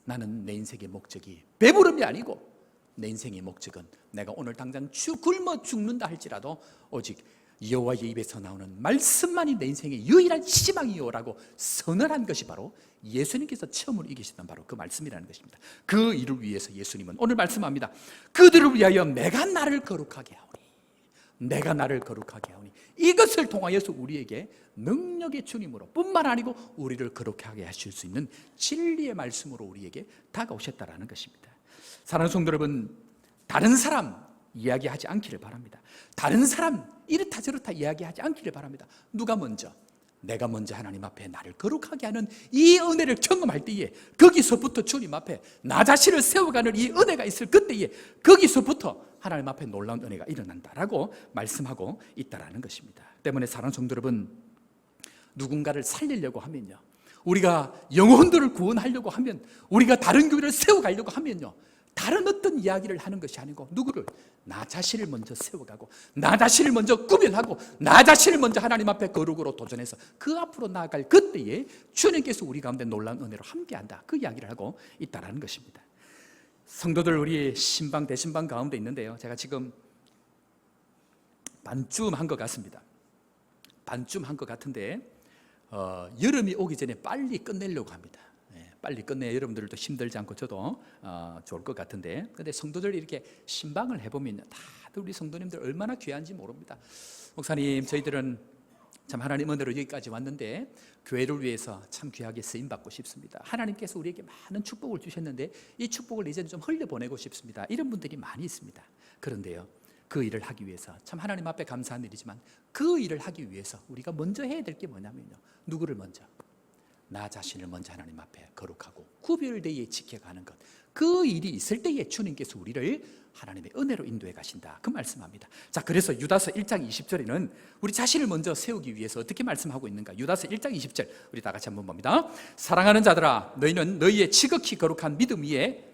나는 내 인생의 목적이 배부름이 아니고 내 인생의 목적은 내가 오늘 당장 굶어 죽는다 할지라도 오직 여호와의 입에서 나오는 말씀만이 내 인생의 유일한 희망이요라고 선언한 것이 바로 예수님께서 처음으로 이기셨던 바로 그 말씀이라는 것입니다. 그 일을 위해서 예수님은 오늘 말씀합니다. 그들을 위하여 내가 나를 거룩하게 하오니, 내가 나를 거룩하게 하오니, 이것을 통하여서 우리에게 능력의 주님으로 뿐만 아니고 우리를 거룩하게 하실 수 있는 진리의 말씀으로 우리에게 다가오셨다라는 것입니다. 사랑하는 성도 여러분, 다른 사람 이야기하지 않기를 바랍니다. 다른 사람 이렇다 저렇다 이야기하지 않기를 바랍니다. 누가 먼저? 내가 먼저 하나님 앞에 나를 거룩하게 하는 이 은혜를 경험할 때에, 거기서부터 주님 앞에 나 자신을 세워가는 이 은혜가 있을 그때에, 거기서부터 하나님 앞에 놀라운 은혜가 일어난다라고 말씀하고 있다라는 것입니다. 때문에 사랑하는 성도 여러분, 누군가를 살리려고 하면요, 우리가 영혼들을 구원하려고 하면, 우리가 다른 교회를 세워가려고 하면요, 다른 어떤 이야기를 하는 것이 아니고 누구를? 나 자신을 먼저 세워가고, 나 자신을 먼저 구별하고, 나 자신을 먼저 하나님 앞에 거룩으로 도전해서 그 앞으로 나아갈 그때에 주님께서 우리 가운데 놀라운 은혜로 함께한다, 그 이야기를 하고 있다는 것입니다. 성도들, 우리 신방 대신방 가운데 있는데요, 제가 지금 반쯤 한 것 같습니다. 반쯤 한 것 같은데 여름이 오기 전에 빨리 끝내려고 합니다. 빨리 끝내야 여러분들도 힘들지 않고 저도 좋을 것 같은데, 근데 성도들 이렇게 신방을 해보면 다들 우리 성도님들 얼마나 귀한지 모릅니다. 목사님, 저희들은 참 하나님 은혜로 여기까지 왔는데 교회를 위해서 참 귀하게 쓰임받고 싶습니다. 하나님께서 우리에게 많은 축복을 주셨는데 이 축복을 이제는 좀 흘려보내고 싶습니다. 이런 분들이 많이 있습니다. 그런데요, 그 일을 하기 위해서 참 하나님 앞에 감사한 일이지만, 그 일을 하기 위해서 우리가 먼저 해야 될 게 뭐냐면요, 누구를 먼저? 나 자신을 먼저 하나님 앞에 거룩하고 구별되어 지켜가는 것, 그 일이 있을 때에 주님께서 우리를 하나님의 은혜로 인도해 가신다, 그 말씀합니다. 자, 그래서 유다서 1장 20절에는 우리 자신을 먼저 세우기 위해서 어떻게 말씀하고 있는가? 유다서 1장 20절 우리 다 같이 한번 봅니다. 사랑하는 자들아, 너희는 너희의 지극히 거룩한 믿음 위에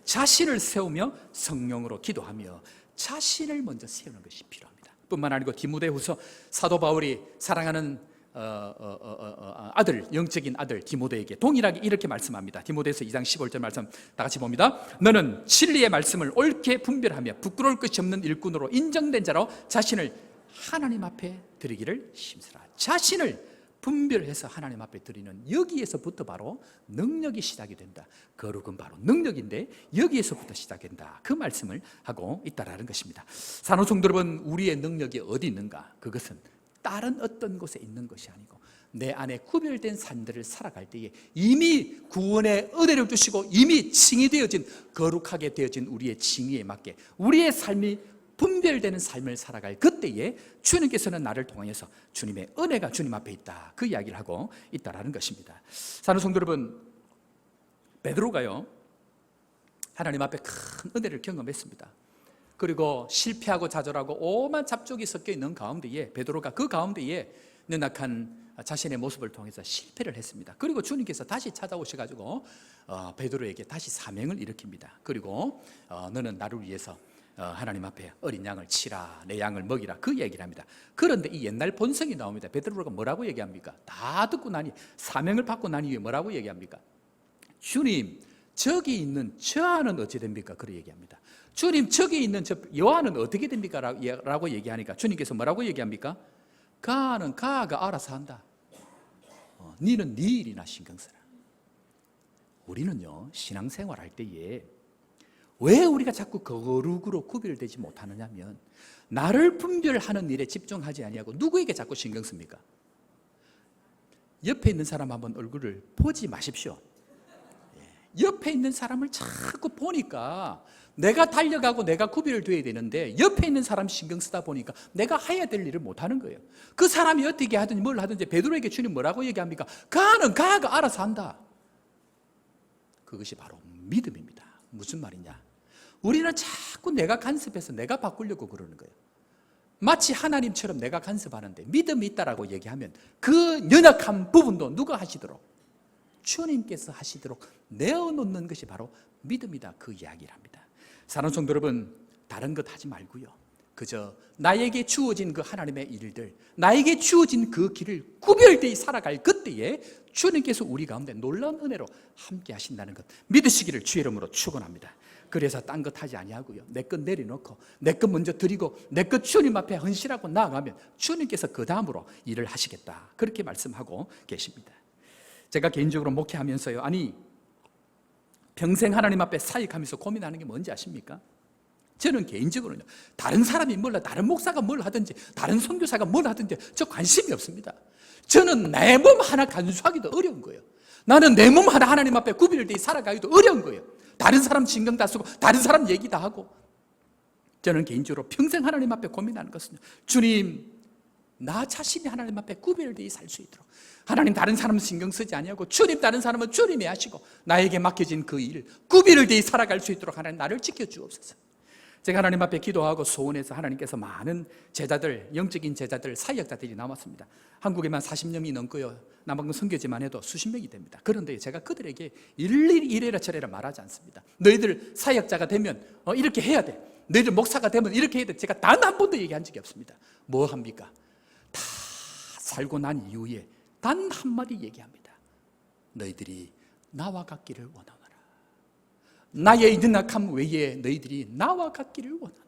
자신을 세우며 성령으로 기도하며, 자신을 먼저 세우는 것이 필요합니다. 뿐만 아니고 디모데후서 사도 바울이 사랑하는 아들, 영적인 아들 디모데에게 동일하게 이렇게 말씀합니다. 디모데서 2장 15절 말씀 다 같이 봅니다. 너는 진리의 말씀을 옳게 분별하며 부끄러울 것이 없는 일꾼으로 인정된 자로 자신을 하나님 앞에 드리기를 힘쓰라. 자신을 분별해서 하나님 앞에 드리는 여기에서부터 바로 능력이 시작이 된다. 거룩은 바로 능력인데 여기에서부터 시작된다. 그 말씀을 하고 있다라는 것입니다. 사랑하는 성도 여러분, 우리의 능력이 어디 있는가? 그것은 다른 어떤 곳에 있는 것이 아니고 내 안에 구별된 삶들을 살아갈 때에 이미 구원의 은혜를 주시고 이미 칭의되어진, 거룩하게 되어진 우리의 칭의에 맞게 우리의 삶이 분별되는 삶을 살아갈 그때에 주님께서는 나를 통해서 주님의 은혜가 주님 앞에 있다, 그 이야기를 하고 있다라는 것입니다. 사랑하는 성도 여러분, 베드로가요 하나님 앞에 큰 은혜를 경험했습니다. 그리고 실패하고 좌절하고 오만 잡족이 섞여 있는 가운데에 베드로가 그 가운데에 연약한 자신의 모습을 통해서 실패를 했습니다. 그리고 주님께서 다시 찾아오셔가지고 베드로에게 다시 사명을 일으킵니다. 그리고 너는 나를 위해서 하나님 앞에 어린 양을 치라, 내 양을 먹이라, 그 얘기를 합니다. 그런데 이 옛날 본성이 나옵니다. 베드로가 뭐라고 얘기합니까? 다 듣고 나니, 사명을 받고 난 이후에 뭐라고 얘기합니까? 주님, 저기 있는 저 안은 어찌 됩니까? 그렇게 얘기합니다. 주님, 저기 있는 저 여아는 어떻게 됩니까? 라고 얘기하니까 주님께서 뭐라고 얘기합니까? 가는 가가 알아서 한다. 니는 네 일이나 신경 써라. 우리는요 신앙생활 할 때에 왜 우리가 자꾸 거룩으로 구별되지 못하느냐면 나를 분별하는 일에 집중하지 아니하고 누구에게 자꾸 신경 씁니까? 옆에 있는 사람 한번 얼굴을 보지 마십시오. 옆에 있는 사람을 자꾸 보니까 내가 달려가고 내가 구별을 돼야 되는데 옆에 있는 사람 신경 쓰다 보니까 내가 해야 될 일을 못하는 거예요. 그 사람이 어떻게 하든지 뭘 하든지 베드로에게 주님 뭐라고 얘기합니까? 가는 가가 알아서 한다. 그것이 바로 믿음입니다. 무슨 말이냐? 우리는 자꾸 내가 간섭해서 내가 바꾸려고 그러는 거예요. 마치 하나님처럼 내가 간섭하는데 믿음이 있다라고 얘기하면 그 연약한 부분도 누가 하시도록? 주님께서 하시도록 내어놓는 것이 바로 믿음이다, 그 이야기를 합니다. 사랑하는 성도 여러분, 다른 것 하지 말고요, 그저 나에게 주어진 그 하나님의 일들, 나에게 주어진 그 길을 구별되이 살아갈 그때에 주님께서 우리 가운데 놀라운 은혜로 함께 하신다는 것 믿으시기를 주의 이름으로 축원합니다. 그래서 딴 것 하지 아니하고요, 내 것 내려놓고 내 것 먼저 드리고 내 것 주님 앞에 헌신하고 나아가면 주님께서 그 다음으로 일을 하시겠다, 그렇게 말씀하고 계십니다. 제가 개인적으로 목회하면서요, 아니 평생 하나님 앞에 사역하면서 고민하는 게 뭔지 아십니까? 저는 개인적으로는 다른 사람이 몰라, 다른 목사가 뭘 하든지 다른 선교사가 뭘 하든지 저 관심이 없습니다. 저는 내 몸 하나 간수하기도 어려운 거예요. 나는 내 몸 하나 하나님 앞에 구별되어 살아가기도 어려운 거예요. 다른 사람 신경 다 쓰고 다른 사람 얘기 다 하고. 저는 개인적으로 평생 하나님 앞에 고민하는 것은 주님, 나 자신이 하나님 앞에 구별되어 살 수 있도록 하나님 다른 사람은 신경 쓰지 아니하고 주님 다른 사람은 주님이 하시고 나에게 맡겨진 그 일 구별되어 살아갈 수 있도록 하나님 나를 지켜주옵소서. 제가 하나님 앞에 기도하고 소원해서 하나님께서 많은 제자들, 영적인 제자들, 사역자들이 남았습니다. 한국에만 40명이 넘고요, 남방금 선교지만 해도 수십 명이 됩니다. 그런데 제가 그들에게 일일이 이래라 저래라 말하지 않습니다. 너희들 사역자가 되면 이렇게 해야 돼, 너희들 목사가 되면 이렇게 해야 돼, 제가 단 한 번도 얘기한 적이 없습니다. 뭐 합니까? 다 살고 난 이후에 단 한마디 얘기합니다. 너희들이 나와 같기를 원하노라. 나의 연약함 외에 너희들이 나와 같기를 원하노라.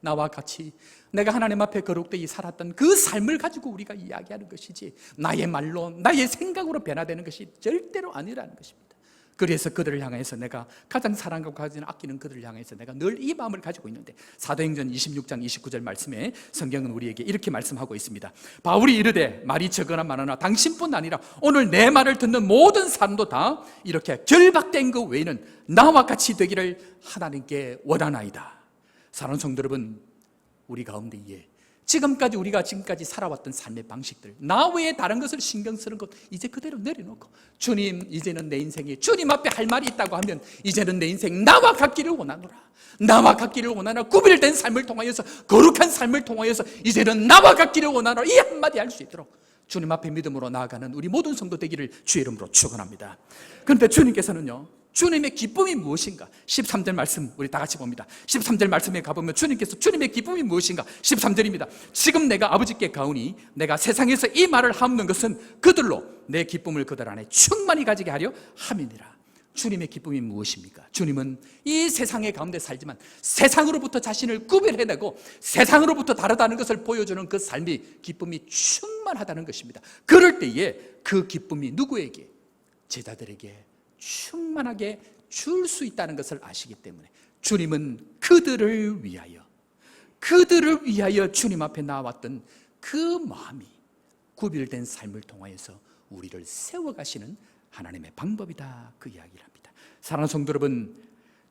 나와 같이 내가 하나님 앞에 거룩되이 살았던 그 삶을 가지고 우리가 이야기하는 것이지 나의 말로 나의 생각으로 변화되는 것이 절대로 아니라는 것입니다. 그래서 그들을 향해서 내가 가장 사랑하고 가장 아끼는 그들을 향해서 내가 늘 이 마음을 가지고 있는데, 사도행전 26장 29절 말씀에 성경은 우리에게 이렇게 말씀하고 있습니다. 바울이 이르되 말이 적으나 많으나 당신뿐 아니라 오늘 내 말을 듣는 모든 사람도 다 이렇게 결박된 그 외에는 나와 같이 되기를 하나님께 원하나이다. 사랑하는 성도 여러분, 우리 가운데에 우리가 지금까지 살아왔던 삶의 방식들, 나 외에 다른 것을 신경 쓰는 것 이제 그대로 내려놓고 주님, 이제는 내 인생에 주님 앞에 할 말이 있다고 하면 이제는 내 인생 나와 같기를 원하노라. 나와 같기를 원하노라. 구별된 삶을 통하여서, 거룩한 삶을 통하여서 이제는 나와 같기를 원하노라. 이 한마디 할 수 있도록 주님 앞에 믿음으로 나아가는 우리 모든 성도 되기를 주의 이름으로 축원합니다. 그런데 주님께서는요, 주님의 기쁨이 무엇인가? 13절 말씀 우리 다 같이 봅니다. 13절 말씀에 가보면 주님께서 주님의 기쁨이 무엇인가? 13절입니다. 지금 내가 아버지께 가오니 내가 세상에서 이 말을 하옵는 것은 그들로 내 기쁨을 그들 안에 충만히 가지게 하려 함이니라. 주님의 기쁨이 무엇입니까? 주님은 이 세상의 가운데 살지만 세상으로부터 자신을 구별해내고 세상으로부터 다르다는 것을 보여주는 그 삶이 기쁨이 충만하다는 것입니다. 그럴 때에 그 기쁨이 누구에게? 제자들에게 충만하게 줄 수 있다는 것을 아시기 때문에 주님은 그들을 위하여 주님 앞에 나왔던 그 마음이 구별된 삶을 통하여서 우리를 세워가시는 하나님의 방법이다, 그 이야기를 합니다. 사랑하는 성도 여러분,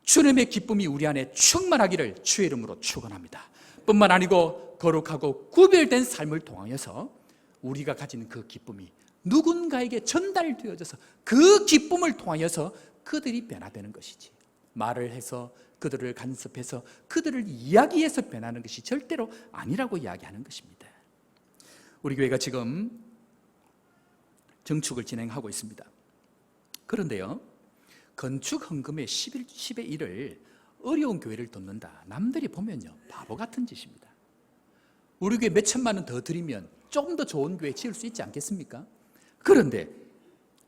주님의 기쁨이 우리 안에 충만하기를 주의 이름으로 축원합니다. 뿐만 아니고 거룩하고 구별된 삶을 통하여서 우리가 가진 그 기쁨이 누군가에게 전달되어져서 그 기쁨을 통하여서 그들이 변화되는 것이지, 말을 해서 그들을 간섭해서 그들을 이야기해서 변하는 것이 절대로 아니라고 이야기하는 것입니다. 우리 교회가 지금 증축을 진행하고 있습니다. 그런데요, 건축 헌금의 10의 1을 어려운 교회를 돕는다, 남들이 보면요 바보 같은 짓입니다. 우리 교회 몇 천만 원 더 드리면 조금 더 좋은 교회 지을 수 있지 않겠습니까? 그런데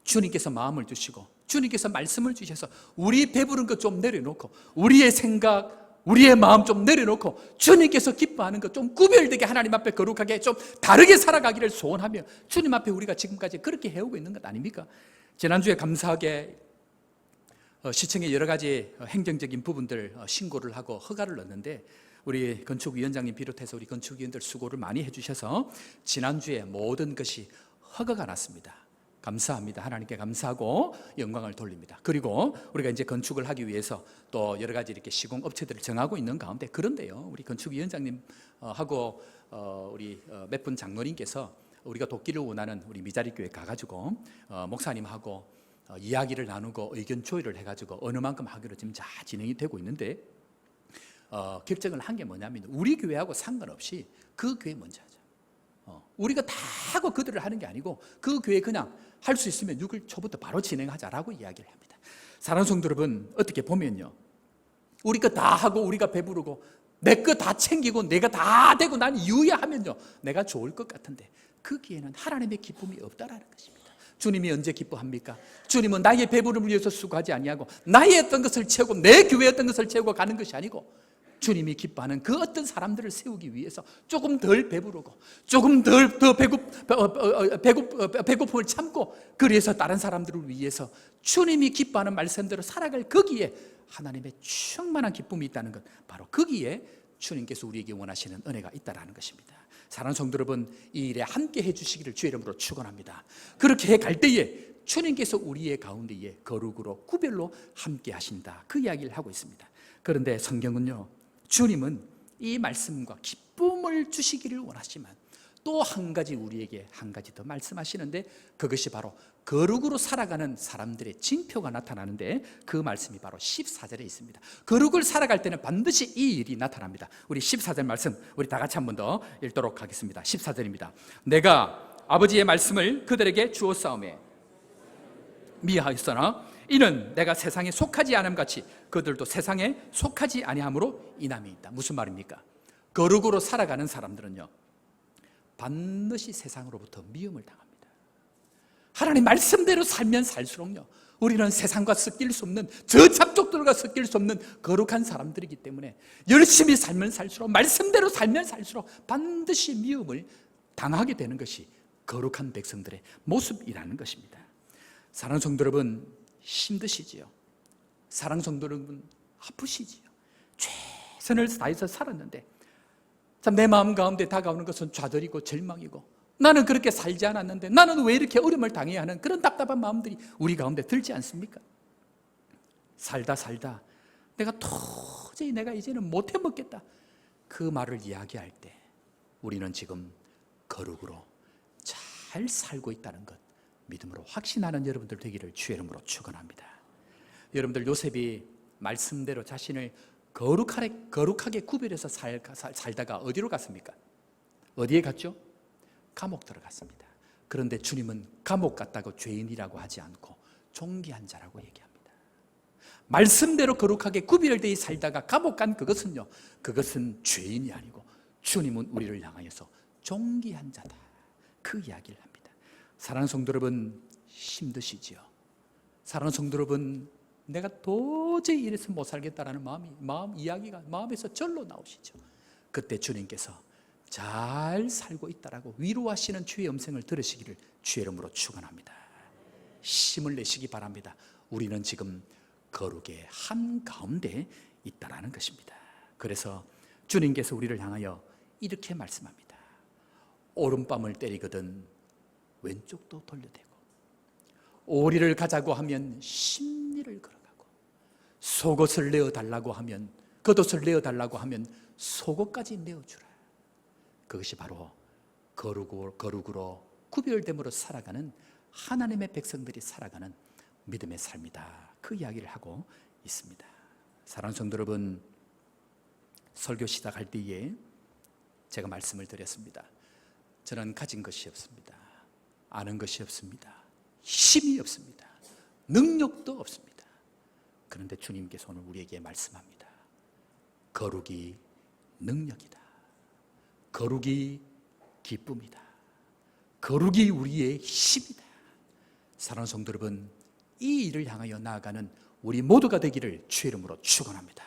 주님께서 마음을 주시고 주님께서 말씀을 주셔서 우리 배부른 것 좀 내려놓고 우리의 생각, 우리의 마음 좀 내려놓고 주님께서 기뻐하는 것 좀 구별되게 하나님 앞에 거룩하게 좀 다르게 살아가기를 소원하며 주님 앞에 우리가 지금까지 그렇게 해오고 있는 것 아닙니까? 지난주에 감사하게 시청의 여러 가지 행정적인 부분들 신고를 하고 허가를 넣었는데 우리 건축위원장님 비롯해서 우리 건축위원들 수고를 많이 해주셔서 지난주에 모든 것이 허가가 났습니다. 감사합니다. 하나님께 감사하고 영광을 돌립니다. 그리고 우리가 이제 건축을 하기 위해서 또 여러 가지 이렇게 시공업체들을 정하고 있는 가운데, 그런데요, 우리 건축위원장님 하고 우리 몇 분 장로님께서 우리가 돕기를 원하는 우리 미자리 교회 가가지고 목사님하고 이야기를 나누고 의견 조율을 해가지고 어느 만큼 하기로 지금 잘 진행이 되고 있는데 결정을 한 게 뭐냐면 우리 교회하고 상관없이 그 교회 먼저 하자. 우리가 다 하고 그들을 하는 게 아니고 그 교회 그냥 할 수 있으면 6월 초부터 바로 진행하자라고 이야기를 합니다. 사랑하는 성도 여러분, 어떻게 보면요, 우리 거 다 하고 우리가 배부르고 내 거 다 챙기고 내가 다 되고 난 이유야 하면요 내가 좋을 것 같은데 거기에는 하나님의 기쁨이 없다라는 것입니다. 주님이 언제 기뻐합니까? 주님은 나의 배부름을 위해서 수고하지 아니하고 나의 어떤 것을 채우고 내 교회의 어떤 것을 채우고 가는 것이 아니고 주님이 기뻐하는 그 어떤 사람들을 세우기 위해서 조금 덜 배부르고 조금 더 배고픔을 참고 그래서 다른 사람들을 위해서 주님이 기뻐하는 말씀대로 살아갈 거기에 하나님의 충만한 기쁨이 있다는 것, 바로 거기에 주님께서 우리에게 원하시는 은혜가 있다는 것입니다. 사랑하는 성도 여러분, 이 일에 함께 해주시기를 주의 이름으로 축원합니다. 그렇게 갈 때에 주님께서 우리의 가운데에 거룩으로 구별로 함께 하신다, 그 이야기를 하고 있습니다. 그런데 성경은요, 주님은 이 말씀과 기쁨을 주시기를 원하지만 또 한 가지 우리에게 한 가지 더 말씀하시는데 그것이 바로 거룩으로 살아가는 사람들의 징표가 나타나는데 그 말씀이 바로 14절에 있습니다. 거룩을 살아갈 때는 반드시 이 일이 나타납니다. 우리 14절 말씀 우리 다 같이 한 번 더 읽도록 하겠습니다. 14절입니다. 내가 아버지의 말씀을 그들에게 주었사오매 미하였으나 이는 내가 세상에 속하지 않음같이 그들도 세상에 속하지 아니함으로 인함이 있다. 무슨 말입니까? 거룩으로 살아가는 사람들은요 반드시 세상으로부터 미움을 당합니다. 하나님 말씀대로 살면 살수록요 우리는 세상과 섞일 수 없는, 저 잡족들과 섞일 수 없는 거룩한 사람들이기 때문에 열심히 살면 살수록, 말씀대로 살면 살수록 반드시 미움을 당하게 되는 것이 거룩한 백성들의 모습이라는 것입니다. 사랑하는 성도 여러분, 힘드시지요? 사랑하는 성도 여러분, 아프시지요? 최선을 다해서 살았는데 참 내 마음 가운데 다가오는 것은 좌절이고 절망이고, 나는 그렇게 살지 않았는데 나는 왜 이렇게 어려움을 당해야 하는 그런 답답한 마음들이 우리 가운데 들지 않습니까? 살다 내가 도저히 내가 이제는 못 해먹겠다, 그 말을 이야기할 때 우리는 지금 거룩으로 잘 살고 있다는 것 믿음으로 확신하는 여러분들 되기를 주의 이름으로 축원합니다. 여러분들, 요셉이 말씀대로 자신을 거룩하게 구별해서 살다가 어디로 갔습니까? 어디에 갔죠? 감옥 들어갔습니다. 그런데 주님은 감옥 갔다고 죄인이라고 하지 않고 존귀한 자라고 얘기합니다. 말씀대로 거룩하게 구별되어 살다가 감옥 간 그것은 죄인이 아니고 주님은 우리를 향하여서 존귀한 자다, 그 이야기를 합니다. 사랑하는 성도 여러분, 힘드시지요? 사랑하는 성도 여러분, 내가 도저히 이래서 못 살겠다라는 이야기가 마음에서 절로 나오시죠. 그때 주님께서 잘 살고 있다라고 위로하시는 주의 음성을 들으시기를 주의 이름으로 축원합니다. 힘을 내시기 바랍니다. 우리는 지금 거룩의 한가운데 있다라는 것입니다. 그래서 주님께서 우리를 향하여 이렇게 말씀합니다. 오른밤을 때리거든 왼쪽도 돌려대고, 오리를 가자고 하면 십리를 걸어가고, 속옷을 내어달라고 하면, 겉옷을 내어달라고 하면 속옷까지 내어주라. 그것이 바로 거룩으로 구별됨으로 살아가는 하나님의 백성들이 살아가는 믿음의 삶이다, 그 이야기를 하고 있습니다. 사랑하는 성도 여러분, 설교 시작할 때에 제가 말씀을 드렸습니다. 저는 가진 것이 없습니다. 아는 것이 없습니다. 힘이 없습니다. 능력도 없습니다. 그런데 주님께서 오늘 우리에게 말씀합니다. 거룩이 능력이다. 거룩이 기쁨이다. 거룩이 우리의 힘이다. 사랑하는 성도 여러분, 이 일을 향하여 나아가는 우리 모두가 되기를 주의 이름으로 축원합니다.